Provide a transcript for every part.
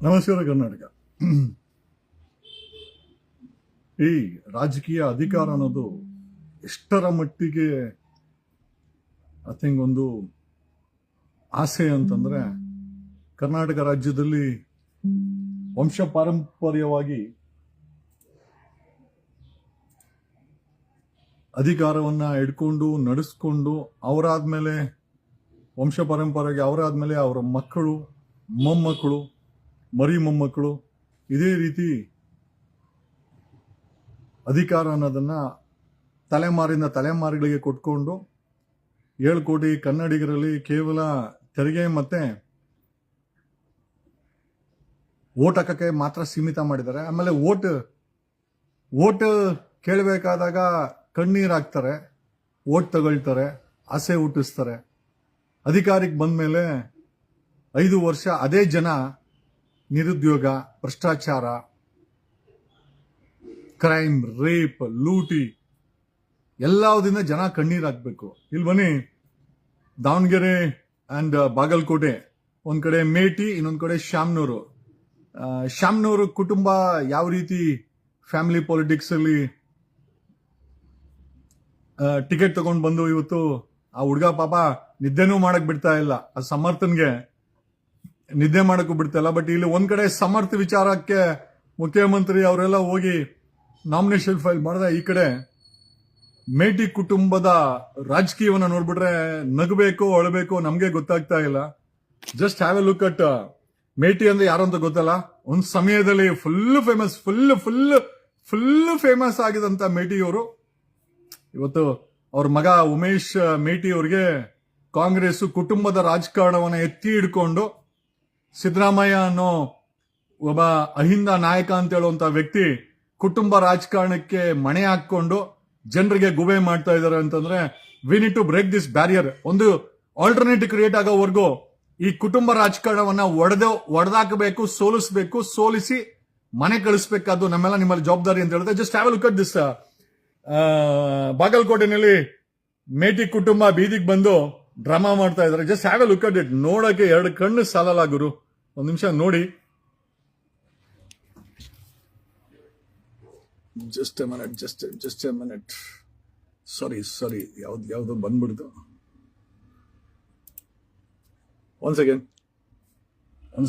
ನಮಸ್ಕಾರ ಕರ್ನಾಟಕ. ಈ ರಾಜಕೀಯ ಅಧಿಕಾರ ಅನ್ನೋದು ಎಷ್ಟರ ಮಟ್ಟಿಗೆ ಐ ಥಿಂಕ್ ಒಂದು ಆಸೆ ಅಂತಂದ್ರೆ, ಕರ್ನಾಟಕ ರಾಜ್ಯದಲ್ಲಿ ವಂಶ ಪಾರಂಪರ್ಯವಾಗಿ ಅಧಿಕಾರವನ್ನ ಹಿಡ್ಕೊಂಡು ನಡೆಸ್ಕೊಂಡು ಅವರಾದ್ಮೇಲೆ ವಂಶ ಪಾರಂಪರ್ಯವಾಗಿ ಅವರಾದ್ಮೇಲೆ ಅವರ ಮಕ್ಕಳು, ಮೊಮ್ಮಕ್ಕಳು, ಮರಿ ಮೊಮ್ಮಕ್ಕಳು ಇದೇ ರೀತಿ ಅಧಿಕಾರ ಅನ್ನೋದನ್ನ ತಲೆಮಾರಿಂದ ತಲೆಮಾರುಗಳಿಗೆ ಕೊಟ್ಕೊಂಡು 7 ಕೋಟಿ ಕನ್ನಡಿಗರಲ್ಲಿ ಕೇವಲ ತೆರಿಗೆ ಮತ್ತೆ ವೋಟ್ ಹಾಕಕ್ಕೆ ಮಾತ್ರ ಸೀಮಿತ ಮಾಡಿದ್ದಾರೆ. ಆಮೇಲೆ ವೋಟ್ ಕೇಳಬೇಕಾದಾಗ ಕಣ್ಣೀರ್ ಹಾಕ್ತಾರೆ, ವೋಟ್ ತಗೊಳ್ತಾರೆ, ಆಸೆ ಹುಟ್ಟಿಸ್ತಾರೆ. ಅಧಿಕಾರಕ್ಕೆ ಬಂದ ಮೇಲೆ 5 ವರ್ಷ ಅದೇ ಜನ ನಿರುದ್ಯೋಗ, ಭ್ರಷ್ಟಾಚಾರ, ಕ್ರೈಮ್, ರೇಪ್, ಲೂಟಿ ಎಲ್ಲದರಿಂದ ಜನ ಕಣ್ಣೀರ್ ಹಾಕ್ಬೇಕು. ಇಲ್ಲಿ ಬನ್ನಿ, ದಾವಣಗೆರೆ ಅಂಡ್ ಬಾಗಲಕೋಟೆ ಒಂದ್ ಕಡೆ ಮೇಟಿ, ಇನ್ನೊಂದ್ ಕಡೆ ಶ್ಯಾಮ್ನೂರು ಕುಟುಂಬ ಯಾವ ರೀತಿ ಫ್ಯಾಮಿಲಿ ಪಾಲಿಟಿಕ್ಸ್ ಅಲ್ಲಿ ಟಿಕೆಟ್ ತಗೊಂಡ್ ಬಂದು ಇವತ್ತು ಆ ಹುಡುಗ ಪಾಪ ನಿದ್ದೆನೂ ಮಾಡಕ್ ಬಿಡ್ತಾ ಇಲ್ಲ, ಆ ಸಮರ್ಥನ್ಗೆ ನಿದ್ದೆ ಮಾಡಕ್ಕೂ ಬಿಡ್ತಾ ಇಲ್ಲ. ಬಟ್ ಇಲ್ಲಿ ಒಂದ್ ಕಡೆ ಸಮರ್ಥ ವಿಚಾರಕ್ಕೆ ಮುಖ್ಯಮಂತ್ರಿ ಅವರೆಲ್ಲ ಹೋಗಿ ನಾಮಿನೇಷನ್ ಫೈಲ್ ಮಾಡಿದ, ಈ ಕಡೆ ಮೇಟಿ ಕುಟುಂಬದ ರಾಜಕೀಯವನ್ನ ನೋಡ್ಬಿಟ್ರೆ ನಗಬೇಕು ಅಳಬೇಕು ನಮ್ಗೆ ಗೊತ್ತಾಗ್ತಾ ಇಲ್ಲ. Just have a look at Meti ಅಂದ್ರೆ ಯಾರು ಅಂತ ಗೊತ್ತಲ್ಲ. ಒಂದ್ ಸಮಯದಲ್ಲಿ ಫುಲ್ ಫೇಮಸ್ ಆಗಿದಂತ ಮೇಟಿ ಅವರು ಇವತ್ತು ಅವ್ರ ಮಗ ಉಮೇಶ್ ಮೇಟಿ ಅವ್ರಿಗೆ ಕಾಂಗ್ರೆಸ್ ಕುಟುಂಬದ ರಾಜಕಾರಣವನ್ನ ಎತ್ತಿ ಹಿಡ್ಕೊಂಡು ಸಿದ್ದರಾಮಯ್ಯ ಅನ್ನೋ ಒಬ್ಬ ಅಹಿಂದ ನಾಯಕ ಅಂತ ಹೇಳುವಂತ ವ್ಯಕ್ತಿ ಕುಟುಂಬ ರಾಜಕಾರಣಕ್ಕೆ ಮಣೆ ಹಾಕೊಂಡು ಜನರಿಗೆ ಗುಬೆ ಮಾಡ್ತಾ ಇದಾರೆ ಅಂತಂದ್ರೆ, we need to break this barrier. ಒಂದು ಆಲ್ಟರ್ನೇಟಿವ್ ಕ್ರಿಯೇಟ್ ಆಗೋವರೆಗೂ ಈ ಕುಟುಂಬ ರಾಜಕಾರಣವನ್ನ ಒಡೆದಾಕಬೇಕು, ಸೋಲಿಸಿ ಮನೆ ಕಳಿಸ್ಬೇಕಾದ್ದು ನಮ್ಮೆಲ್ಲ ನಿಮ್ಮಲ್ಲಿ ಜವಾಬ್ದಾರಿ ಅಂತ ಹೇಳಿದ್ರೆ, just have a look at this. ಬಾಗಲಕೋಟೆನಲ್ಲಿ ಮೇಟಿ ಕುಟುಂಬ ಬೀದಿಗೆ ಬಂದು ಡ್ರಾಮಾ ಮಾಡ್ತಾ ಇದಾರೆ. Just have a look at it. ನೋಡಕ್ಕೆ 2 ಕಣ್ಣು ಸಾಲಲ್ಲ ಗುರು. ಒಂದ್ ನಿಮಿಷ ನೋಡಿ. Just A minute. ಸಾರಿ ಯಾವ್ದು ಬಂದ್ಬಿಡ್ತು. One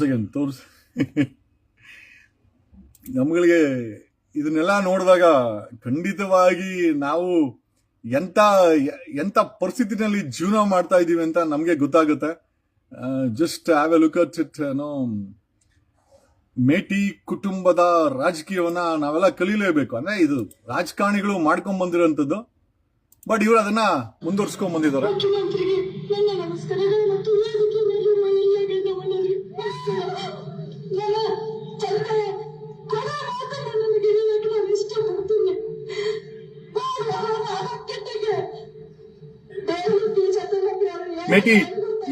second ತೋರ್ಸ್. ನಮ್ಗಳಿಗೆ ಇದನ್ನೆಲ್ಲ ನೋಡಿದಾಗ ಖಂಡಿತವಾಗಿ ನಾವು ಎಂತ ಪರಿಸ್ಥಿತಿನಲ್ಲಿ ಜೀವನ ಮಾಡ್ತಾ ಇದೀವಿ ಅಂತ ನಮ್ಗೆ ಗೊತ್ತಾಗುತ್ತೆ. Just have a look at it. Meti ಕುಟುಂಬದ ರಾಜಕೀಯವನ್ನ ನಾವೆಲ್ಲ ಕಲೀಲೇಬೇಕು. ಅಂದ್ರೆ ಇದು ರಾಜಕಾರಣಿಗಳು ಮಾಡ್ಕೊಂಡ್ ಬಂದಿರೋಂಥದ್ದು, ಬಟ್ ಇವರು ಅದನ್ನ ಮುಂದುವರ್ಸ್ಕೊಂಡ್ ಬಂದಿದ್ದಾರೆ.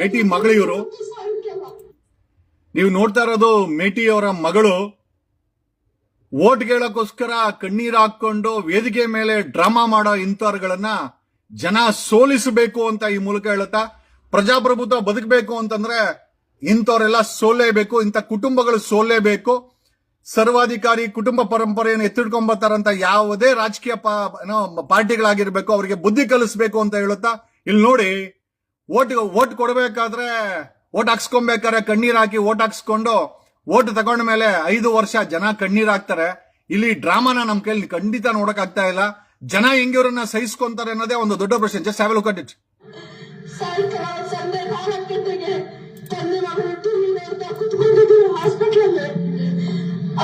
ಮೇಟಿ ಮಗಳು ಇವರು. ನೀವು ನೋಡ್ತಾ ಇರೋದು ಮೇಟಿ ಅವರ ಮಗಳು ವೋಟ್ ಕೇಳಕ್ಕೋಸ್ಕರ ಕಣ್ಣೀರ್ ಹಾಕೊಂಡು ವೇದಿಕೆ ಮೇಲೆ ಡ್ರಾಮಾ ಮಾಡೋ ಇಂಥವ್ರುಗಳನ್ನ ಜನ ಸೋಲಿಸಬೇಕು ಅಂತ ಈ ಮೂಲಕ ಹೇಳುತ್ತಾ, ಪ್ರಜಾಪ್ರಭುತ್ವ ಬದುಕಬೇಕು ಅಂತಂದ್ರೆ ಇಂಥವ್ರೆಲ್ಲ ಸೋಲೇಬೇಕು, ಇಂಥ ಕುಟುಂಬಗಳು ಸೋಲೇಬೇಕು. ಸರ್ವಾಧಿಕಾರಿ ಕುಟುಂಬ ಪರಂಪರೆಯನ್ನು ಎತ್ತಿಡ್ಕೊಂಬರ್ತಾರಂತ ಯಾವುದೇ ರಾಜಕೀಯ ಪಾರ್ಟಿಗಳಾಗಿರ್ಬೇಕು, ಅವರಿಗೆ ಬುದ್ಧಿ ಕಲಿಸ್ಬೇಕು ಅಂತ ಹೇಳುತ್ತಾ, ಇಲ್ಲಿ ನೋಡಿ, ವೋಟ್ ಕೊಡಬೇಕಾದ್ರೆ, ವೋಟ್ ಹಾಕ್ಸ್ಕೊಬೇಕಾದ್ರೆ ಕಣ್ಣೀರ್ ಹಾಕಿ ವೋಟ್ ಹಾಕ್ಸ್ಕೊಂಡು ವೋಟ್ ತಗೊಂಡ ಮೇಲೆ 5 ವರ್ಷ ಜನ ಕಣ್ಣೀರ್ ಹಾಕ್ತಾರೆ. ಇಲ್ಲಿ ಡ್ರಾಮಾನ ನಮ್ ಕೈಲಿ ಖಂಡಿತ ನೋಡಕ್ ಆಗ್ತಾ ಇಲ್ಲ. ಜನ ಹೆಂಗಿವ್ರನ್ನ ಸಹಿಸ್ಕೊಂತಾರೆ ಅನ್ನೋದೇ ಒಂದು ದೊಡ್ಡ ಪ್ರಶ್ನೆ. Just have a look at it.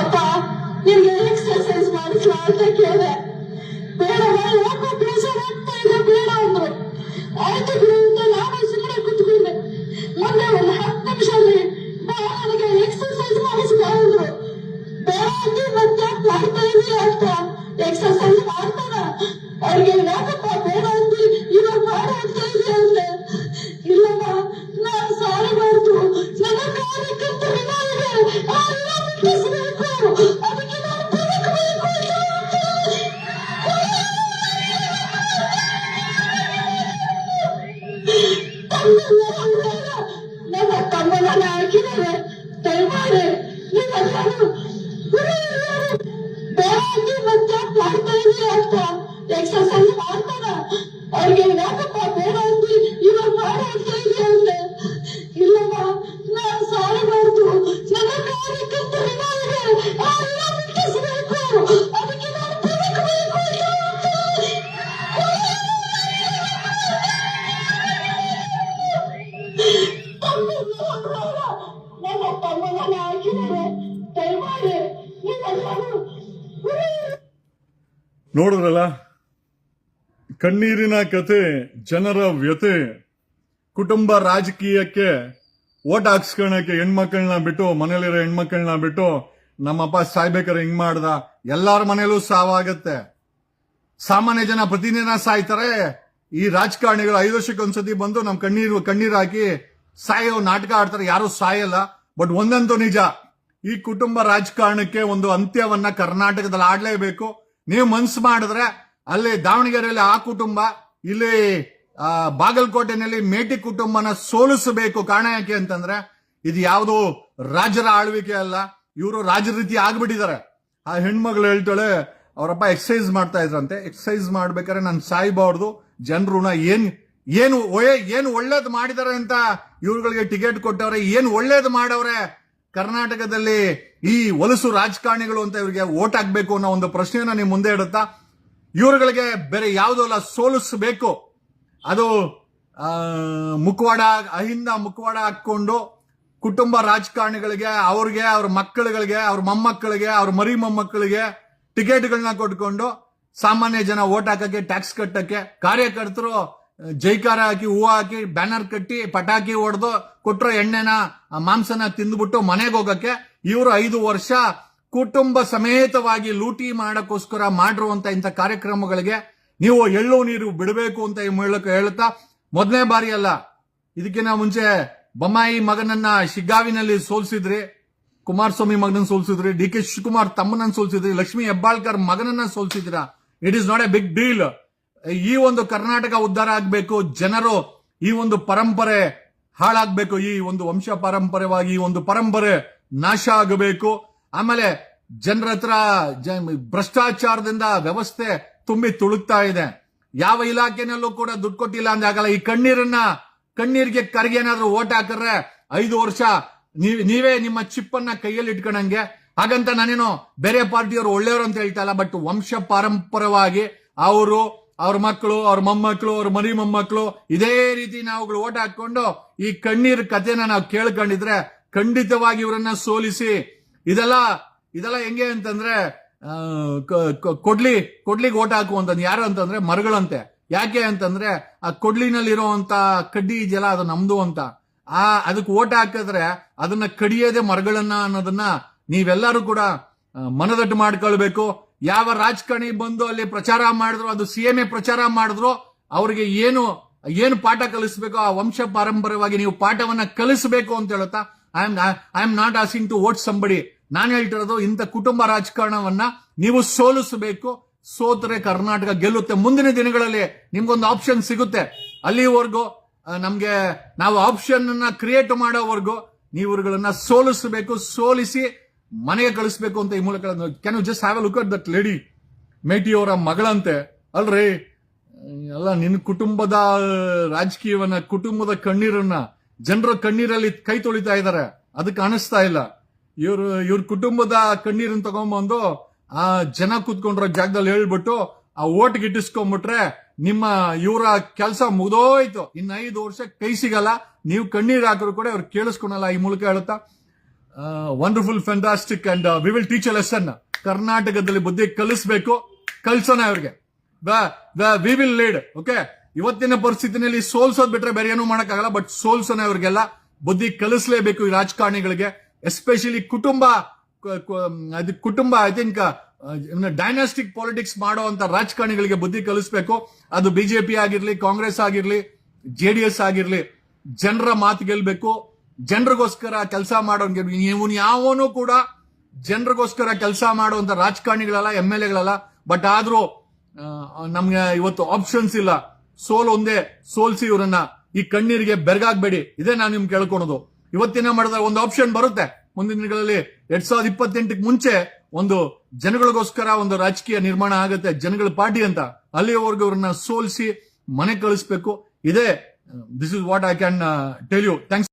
ಅಪ್ಪ ನಿಮ್ಗೆ ಎಕ್ಸರ್ಸೈಸ್ ಮಾಡಿಸ್ಲಾ ಅಂತ ಕೇಳಿದೆ. ಬೇಡ, ಯಾಕೋ ಪ್ರೆಷರ್ ಆಗ್ತಾ ಇದೆ, ಬೇಡ ಅಂದ್ರು. ಆಯ್ತು ಬಿಡು ಅಂತ ನಾನು ಸುಮ್ಮನೆ ಕುತ್ಕೊಂಡೆ. ಮೊನ್ನೆ ಒಂದು 10 ನಿಮಿಷದಲ್ಲಿ ನನಗೆ ಎಕ್ಸರ್ಸೈಸ್ ಮಾಡಿಸ್ತಾ ಇದ್ರು. ಬೇಡ ಅಂತ ಮತ್ತೆ ಮಾಡ್ತಾ ಇದೀಯ ಅಂತ ಎಕ್ಸರ್ಸೈಸ್ ಮಾಡ್ತಾರ. ಅವ್ರಿಗೆ ಯಾಕಪ್ಪ ಬೇಡ ಅಂತ ಇವಾಗ ಮಾಡ ಅಂತ ಇದೆ ಅಂದ್ರೆ, ಇಲ್ಲಮ್ಮ ನಾನು ಸಾರಿ ಮಾಡ್ತು, ನನ್ನ ಕಾರ್ಯಕರ್ತರು ನನಗೆ ಬಿಟ್ಟಿಸ್ಬೇಕು, ಅದಕ್ಕೆ ನಾನು ಬದುಕಬೇಕು ಅಂತ ನನ್ನ ತಮ್ಮನ ಹಾಕಿದ್ದಾರೆ. ದಯಮಾಡಿ ನಿಮ್ಮ ಬೇರೆ ಮತ್ತೆ ಮಾಡ್ತಾ ಇದೀಯ ಅಂತ ಎಕ್ಸರ್ಸೈಸ್ ಮಾಡ್ತಾನ ಅವ್ರಿಗೆ ಯಾಕಪ್ಪ ಬೇಡ ಅಂದಿ ಇವಾಗ ಮಾಡ ಅಂತ ಇದೆಯಾ ಅಂದ್ರೆ ಇಲ್ಲಮ್ಮ ನಾನು ಸಾಲಬಾರ್ದು ನನ್ನ ಕಾರ್ಯಕರ್ತ ವಿನಾಯಿಗೆ ಆ ಋಣ ಮುಟ್ಟಿಸಬೇಕು ಅದಕ್ಕೆ ನಾನು ಬದುಕಬೇಕು ನನ್ನ ತಮ್ಮನ ಹಾಕಿದರೆ ದಯಮಾಡಿ ನೀವೆಲ್ಲರೂ ನೋಡಿದ್ರಲ್ಲ, ಕಣ್ಣೀರಿನ ಕತೆ, ಜನರ ವ್ಯತೆ, ಕುಟುಂಬ ರಾಜಕೀಯಕ್ಕೆ ಓಟ್ ಹಾಕ್ಸ್ಕೊಳಕ್ಕೆ ಹೆಣ್ಮಕ್ಳನ್ನ ಬಿಟ್ಟು, ಮನೇಲಿರೋ ಹೆಣ್ಮಕ್ಳನ್ನ ಬಿಟ್ಟು ನಮ್ಮಪ್ಪ ಸಾಯ್ಬೇಕಾರೆ ಹಿಂಗ್ ಮಾಡ್ದ. ಎಲ್ಲಾರ ಮನೇಲೂ ಸಾವಾಗತ್ತೆ. ಸಾಮಾನ್ಯ ಜನ ಪ್ರತಿದಿನ ಸಾಯ್ತಾರೆ. ಈ ರಾಜಕಾರಣಿಗಳು 5 ವರ್ಷಕ್ಕೊಂದ್ಸತಿ ಬಂದು ನಮ್ ಕಣ್ಣೀರು ಹಾಕಿ ಸಾಯೋ ನಾಟಕ ಆಡ್ತಾರೆ. ಯಾರು ಸಾಯಲ್ಲ. ಬಟ್ ಒಂದಂತೂ ನಿಜ, ಈ ಕುಟುಂಬ ರಾಜಕಾರಣಕ್ಕೆ ಒಂದು ಅಂತ್ಯವನ್ನ ಕರ್ನಾಟಕದಲ್ಲಿ ಆಡ್ಲೇಬೇಕು. ನೀವು ಮನ್ಸು ಮಾಡಿದ್ರೆ ಅಲ್ಲಿ ದಾವಣಗೆರೆಯಲ್ಲಿ ಆ ಕುಟುಂಬ, ಇಲ್ಲಿ ಬಾಗಲಕೋಟೆನಲ್ಲಿ ಮೇಟಿ ಕುಟುಂಬನ ಸೋಲಿಸಬೇಕು. ಕಾರಣ ಯಾಕೆ ಅಂತಂದ್ರೆ ಇದು ಯಾವುದು ರಾಜರ ಆಳ್ವಿಕೆ ಅಲ್ಲ, ಇವರು ರಾಜರ ರೀತಿ ಆಗ್ಬಿಟ್ಟಿದ್ದಾರೆ. ಆ ಹೆಣ್ಮಗಳು ಹೇಳ್ತಾಳೆ ಅವರಪ್ಪ ಎಕ್ಸಸೈಸ್ ಮಾಡ್ತಾ ಇದ್ರಂತೆ. ಎಕ್ಸಸೈಸ್ ಮಾಡ್ಬೇಕಾದ್ರೆ ನಾನು ಸಾಯ್ಬಾರ್ದು, ಜನರುನ ಏನು ಒಳ್ಳೇದು ಮಾಡಿದಾರೆ ಅಂತ ಇವ್ರುಗಳಿಗೆ ಟಿಕೆಟ್ ಕೊಟ್ಟವ್ರೆ, ಏನು ಒಳ್ಳೇದು ಮಾಡವ್ರೆ ಕರ್ನಾಟಕದಲ್ಲಿ ಈ ಹೊಲಸು ರಾಜಕಾರಣಿಗಳು ಅಂತ ಇವ್ರಿಗೆ ಓಟ್ ಹಾಕ್ಬೇಕು ಅನ್ನೋ ಒಂದು ಪ್ರಶ್ನೆಯನ್ನ ನೀವು ಮುಂದೆ ಇಡುತ್ತಾ, ಇವ್ರುಗಳಿಗೆ ಬೇರೆ ಯಾವುದೂ ಅಲ್ಲ, ಸೋಲಿಸಬೇಕು. ಅದು ಅಹಿಂದ ಮುಖವಾಡ ಹಾಕೊಂಡು ಕುಟುಂಬ ರಾಜಕಾರಣಿಗಳಿಗೆ, ಅವ್ರಿಗೆ, ಅವ್ರ ಮಕ್ಕಳುಗಳಿಗೆ, ಅವ್ರ ಮೊಮ್ಮಕ್ಕಳಿಗೆ, ಅವ್ರ ಮರಿ ಮೊಮ್ಮಕ್ಕಳಿಗೆ ಟಿಕೆಟ್ಗಳನ್ನ ಕೊಟ್ಕೊಂಡು ಸಾಮಾನ್ಯ ಜನ ಓಟ್ ಹಾಕಕ್ಕೆ, ಟ್ಯಾಕ್ಸ್ ಕಟ್ಟಕ್ಕೆ, ಕಾರ್ಯಕರ್ತರು ಜೈಕಾರ ಹಾಕಿ, ಹೂವು ಹಾಕಿ, ಬ್ಯಾನರ್ ಕಟ್ಟಿ, ಪಟಾಕಿ ಹೊಡೆದು ಕೊಟ್ಟರೋ ಎಣ್ಣೆನ ಮಾಂಸನ ತಿಂದ್ಬಿಟ್ಟು ಮನೆಗೆ ಹೋಗಕ್ಕೆ ಇವರು 5 ವರ್ಷ ಕುಟುಂಬ ಸಮೇತವಾಗಿ ಲೂಟಿ ಮಾಡಕ್ಕೋಸ್ಕರ ಮಾಡಿರುವಂತ ಇಂಥ ಕಾರ್ಯಕ್ರಮಗಳಿಗೆ ನೀವು ಎಳ್ಳು ನೀರು ಬಿಡಬೇಕು ಅಂತ ಹೇಳುತ್ತಾ, ಮೊದಲನೇ ಬಾರಿ ಅಲ್ಲ, ಇದಕ್ಕಿಂತ ಮುಂಚೆ ಬೊಮ್ಮಾಯಿ ಮಗನನ್ನ ಶಿಗ್ಗಾವಿನಲ್ಲಿ ಸೋಲ್ಸಿದ್ರಿ, ಕುಮಾರಸ್ವಾಮಿ ಮಗನನ್ನ ಸೋಲ್ಸಿದ್ರಿ, ಡಿ ಕೆ ಶಿವಕುಮಾರ್ ತಮ್ಮನನ್ನ ಸೋಲ್ಸಿದ್ರಿ, ಲಕ್ಷ್ಮೀ ಹೆಬ್ಬಾಳ್ಕರ್ ಮಗನನ್ನ ಸೋಲ್ಸಿದ್ರ. It is not a big deal. ಈ ಒಂದು ಕರ್ನಾಟಕ ಉದ್ಧಾರ ಆಗ್ಬೇಕು, ಜನರು ಈ ಒಂದು ಪರಂಪರೆ ಹಾಳಾಗ್ಬೇಕು, ಈ ಒಂದು ವಂಶ ಪಾರಂಪರ್ಯವಾಗಿ ಈ ಒಂದು ಪರಂಪರೆ ನಾಶ ಆಗಬೇಕು. ಆಮೇಲೆ ಜನರ ಹತ್ರ ಭ್ರಷ್ಟಾಚಾರದಿಂದ ವ್ಯವಸ್ಥೆ ತುಂಬಿ ತುಳುಕ್ತಾ ಇದೆ. ಯಾವ ಇಲಾಖೆನಲ್ಲೂ ಕೂಡ ದುಡ್ಡು ಕೊಟ್ಟಿಲ್ಲ ಅಂದಾಗಲ್ಲ. ಈ ಕಣ್ಣೀರಿಗೆ ಕರ್ಗೇನಾದ್ರೂ ಓಟ್ ಹಾಕಿದ್ರೆ 5 ವರ್ಷ ನೀವೇ ನಿಮ್ಮ ಚಿಪ್ಪನ್ನ ಕೈಯಲ್ಲಿ ಇಟ್ಕೊಂಡಂಗೆ. ಹಾಗಂತ ನಾನೇನೋ ಬೇರೆ ಪಾರ್ಟಿಯವರು ಒಳ್ಳೆಯವರು ಅಂತ ಹೇಳ್ತಾ ಇಲ್ಲ, ಬಟ್ ವಂಶ ಪಾರಂಪರವಾಗಿ ಅವರು, ಅವ್ರ ಮಕ್ಕಳು, ಅವ್ರ ಮೊಮ್ಮಕ್ಕಳು, ಅವ್ರ ಮರಿ ಮೊಮ್ಮಕ್ಕಳು ಇದೇ ರೀತಿ ನಾವುಗಳು ಓಟ್ ಹಾಕೊಂಡು ಈ ಕಣ್ಣೀರ್ ಕಥೆನ ನಾವು ಕೇಳ್ಕೊಂಡಿದ್ರೆ ಖಂಡಿತವಾಗಿ ಇವರನ್ನ ಸೋಲಿಸಿ. ಇದೆಲ್ಲ ಹೆಂಗೆ ಅಂತಂದ್ರೆ ಕೊಡ್ಲಿಗೆ ಓಟ್ ಹಾಕುವಂತ ಯಾರು ಅಂತಂದ್ರೆ ಮರಗಳಂತೆ. ಯಾಕೆ ಅಂತಂದ್ರೆ ಆ ಕೊಡ್ಲಿನಲ್ಲಿ ಇರುವಂತ ಕಡ್ಡಿ ಇದೆಯಲ್ಲ, ಅದು ನಮ್ದು ಅಂತ. ಅದಕ್ಕೆ ಓಟ್ ಹಾಕಿದ್ರೆ ಅದನ್ನ ಕಡಿಯೋದೇ ಮರಗಳನ್ನ ಅನ್ನೋದನ್ನ ನೀವೆಲ್ಲರೂ ಕೂಡ ಮನದಟ್ಟು ಮಾಡ್ಕೊಳ್ಬೇಕು. ಯಾವ ರಾಜಕಾರಣಿ ಬಂದು ಅಲ್ಲಿ ಪ್ರಚಾರ ಮಾಡಿದ್ರು, ಅದು CMA ಪ್ರಚಾರ ಮಾಡಿದ್ರು, ಅವ್ರಿಗೆ ಏನು ಪಾಠ ಕಲಿಸ್ಬೇಕು, ಆ ವಂಶ ಪಾರಂಪರ್ಯವಾಗಿ ನೀವು ಪಾಠವನ್ನ ಕಲಿಸಬೇಕು ಅಂತ ಹೇಳುತ್ತಾ, I am not asking to vote somebody. ನಾನು ಹೇಳ್ತಿರೋದು ಇಂಥ ಕುಟುಂಬ ರಾಜಕಾರಣವನ್ನ ನೀವು ಸೋಲಿಸಬೇಕು. ಸೋತ್ರೆ ಕರ್ನಾಟಕ ಗೆಲ್ಲುತ್ತೆ. ಮುಂದಿನ ದಿನಗಳಲ್ಲಿ ನಿಮ್ಗೊಂದು ಆಪ್ಷನ್ ಸಿಗುತ್ತೆ. ಅಲ್ಲಿವರೆಗೂ ನಮ್ಗೆ ನಾವು ಆಪ್ಷನ್ ಅನ್ನ ಕ್ರಿಯೇಟ್ ಮಾಡೋವರೆಗೂ ನೀವುಗಳನ್ನ ಸೋಲಿಸಬೇಕು, ಸೋಲಿಸಿ ಮನೆಗೆ ಕಳಿಸ್ಬೇಕು ಅಂತ ಈ ಮೂಲಕ. Can you just have a look at that lady, Meti ಅವರ ಮಗಳಂತೆ. ಅಲ್ರಿ, ಅಲ್ಲ, ನಿನ್ನ ಕುಟುಂಬದ ರಾಜಕೀಯವನ್ನ, ಕುಟುಂಬದ ಕಣ್ಣೀರನ್ನ ಜನರ ಕಣ್ಣೀರಲ್ಲಿ ಕೈ ತೊಳಿತಾ ಇದ್ದಾರೆ, ಅದಕ್ಕೆ ಅನಿಸ್ತಾ ಇಲ್ಲ. ಇವ್ರ ಕುಟುಂಬದ ಕಣ್ಣೀರನ್ನ ತಗೊಂಡ್ಬಂದು ಆ ಜನ ಕೂತ್ಕೊಂಡಿರೋ ಜಾಗದಲ್ಲಿ ಹೇಳ್ಬಿಟ್ಟು ಆ ಓಟ್ ಗಿಟ್ಟಿಸ್ಕೊಂಡ್ಬಿಟ್ರೆ ಇವರ ಕೆಲಸ ಮುಗ್ದೋಯ್ತು. ಇನ್ನು 5 ವರ್ಷ ಕೈ ಸಿಗಲ್ಲ. ನೀವು ಕಣ್ಣೀರ್ ಹಾಕಿದ್ರು ಕೂಡ ಅವ್ರು ಕೇಳಿಸ್ಕೊಳಲ್ಲ. ಈ ಮೂಲಕ ಹೇಳುತ್ತಾ, wonderful, fantastic, and we will teach a lesson. ಕರ್ನಾಟಕದಲ್ಲಿ ಬುದ್ಧಿ ಕಲಿಸ್ಬೇಕು, ಕಲ್ಸೋಣ ಅವ್ರಿಗೆ. We will lead. ಓಕೆ, ಇವತ್ತಿನ ಪರಿಸ್ಥಿತಿನಲ್ಲಿ ಸೋಲ್ಸೋದ್ ಬಿಟ್ರೆ ಬೇರೆ ಏನೂ ಮಾಡಕ್ಕಾಗಲ್ಲ, ಬಟ್ ಸೋಲ್ಸೋಣ ಅವ್ರಿಗೆಲ್ಲ ಬುದ್ಧಿ ಕಲಿಸ್ಲೇಬೇಕು ಈ ರಾಜಕಾರಣಿಗಳಿಗೆ. ಎಸ್ಪೆಷಲಿ ಕುಟುಂಬ ಐ ಥಿಂಕ್ ಡೈನಾಸ್ಟಿಕ್ ಪಾಲಿಟಿಕ್ಸ್ ಮಾಡುವಂತ ರಾಜಕಾರಣಿಗಳಿಗೆ ಬುದ್ಧಿ ಕಲಿಸ್ಬೇಕು. ಅದು ಬಿಜೆಪಿ ಆಗಿರ್ಲಿ, ಕಾಂಗ್ರೆಸ್ ಆಗಿರ್ಲಿ, JDS ಆಗಿರ್ಲಿ. ಜನರ ಮಾತು ಗೆಲ್ಬೇಕು, ಜನರಿಗೋಸ್ಕರ ಕೆಲಸ ಮಾಡೋನ್ಗೆ. ಇವನು ಯಾವನು ಕೂಡ ಜನರಿಗೋಸ್ಕರ ಕೆಲಸ ಮಾಡುವಂತ ರಾಜಕಾರಣಿಗಳಲ್ಲ, MLAಗಳಲ್ಲ. ಬಟ್ ಆದ್ರೂ ನಮ್ಗೆ ಇವತ್ತು ಆಪ್ಷನ್ಸ್ ಇಲ್ಲ. ಸೋಲ್ ಒಂದೇ, ಸೋಲ್ಸಿ ಇವರನ್ನ. ಈ ಕಣ್ಣೀರಿಗೆ ಬೆರಗಾಗ್ಬೇಡಿ. ಇದೇ ನಾನು ನಿಮ್ಗೆ ಕೇಳ್ಕೊಳೋದು. ಇವತ್ತಿನ ಮಾಡಿದ್ರೆ ಒಂದು ಆಪ್ಷನ್ ಬರುತ್ತೆ, ಮುಂದಿನ ದಿನಗಳಲ್ಲಿ 2028 ಮುಂಚೆ ಒಂದು ಜನಗಳಿಗೋಸ್ಕರ ಒಂದು ರಾಜಕೀಯ ನಿರ್ಮಾಣ ಆಗುತ್ತೆ, ಜನಗಳ ಪಾರ್ಟಿ ಅಂತ. ಅಲ್ಲಿಯವರೆಗೂ ಅವ್ರನ್ನ ಸೋಲಿಸಿ ಮನೆ ಕಳಿಸ್ಬೇಕು. ಇದೇ this is what I can tell you. Thanks.